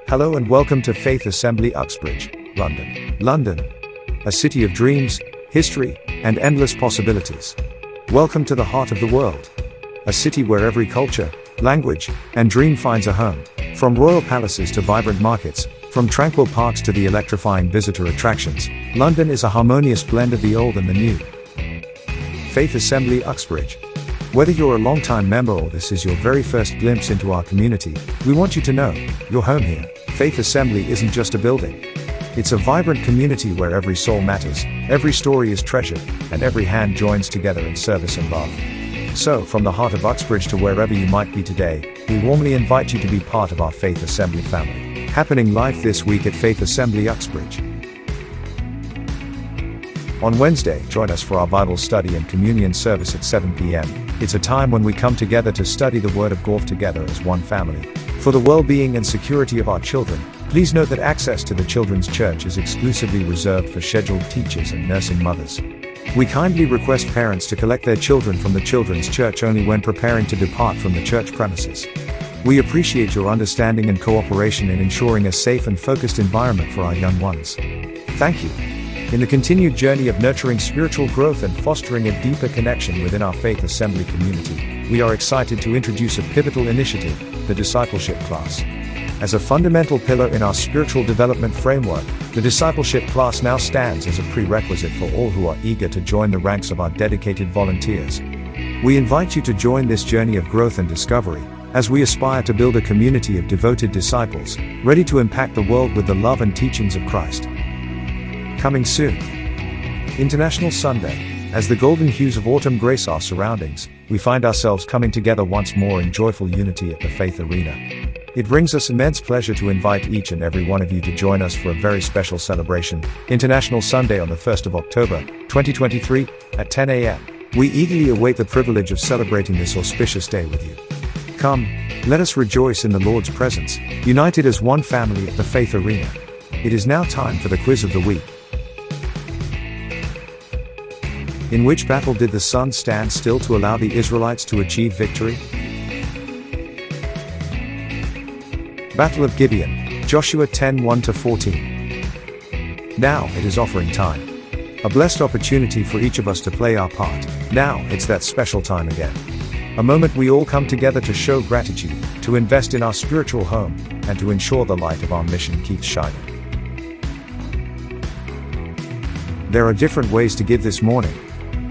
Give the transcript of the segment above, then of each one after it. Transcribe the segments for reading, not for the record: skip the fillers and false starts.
Hello and welcome to Faith Assembly Uxbridge, London. London, a city of dreams, history, and endless possibilities. Welcome to the heart of the world. A city where every culture, language, and dream finds a home. From royal palaces to vibrant markets, from tranquil parks to the electrifying visitor attractions, London is a harmonious blend of the old and the new. Faith Assembly Uxbridge. Whether you're a long-time member or this is your very first glimpse into our community, we want you to know, you're home here. Faith Assembly isn't just a building. It's a vibrant community where every soul matters, every story is treasured, and every hand joins together in service and love. So, from the heart of Uxbridge to wherever you might be today, we warmly invite you to be part of our Faith Assembly family. Happening live this week at Faith Assembly Uxbridge. On Wednesday, join us for our Bible study and communion service at 7 p.m. It's a time when we come together to study the Word of God together as one family. For the well-being and security of our children, please note that access to the children's church is exclusively reserved for scheduled teachers and nursing mothers. We kindly request parents to collect their children from the children's church only when preparing to depart from the church premises. We appreciate your understanding and cooperation in ensuring a safe and focused environment for our young ones. Thank you. In the continued journey of nurturing spiritual growth and fostering a deeper connection within our Faith Assembly community, we are excited to introduce a pivotal initiative, the discipleship class. As a fundamental pillar in our spiritual development framework, the discipleship class now stands as a prerequisite for all who are eager to join the ranks of our dedicated volunteers. We invite you to join this journey of growth and discovery, as we aspire to build a community of devoted disciples, ready to impact the world with the love and teachings of Christ. Coming soon. International Sunday. As the golden hues of autumn grace our surroundings, we find ourselves coming together once more in joyful unity at the Faith Arena. It brings us immense pleasure to invite each and every one of you to join us for a very special celebration, International Sunday on the 1st of October, 2023, at 10 a.m. We eagerly await the privilege of celebrating this auspicious day with you. Come, let us rejoice in the Lord's presence, united as one family at the Faith Arena. It is now time for the quiz of the week. In which battle did the sun stand still to allow the Israelites to achieve victory? Battle of Gibeon, Joshua 10:1-14. Now it is offering time. A blessed opportunity for each of us to play our part. Now it's that special time again. A moment we all come together to show gratitude, to invest in our spiritual home, and to ensure the light of our mission keeps shining. There are different ways to give this morning.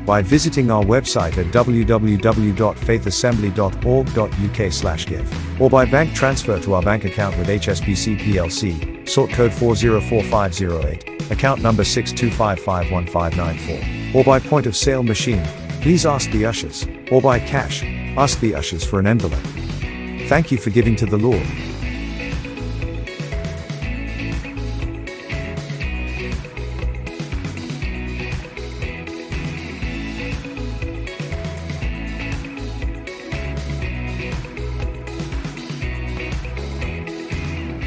By visiting our website at www.faithassembly.org.uk/give, or by bank transfer to our bank account with HSBC plc, sort code 404508, account number 62551594, or by point of sale machine, please ask the ushers, or by cash, ask the ushers for an envelope. Thank you for giving to the Lord.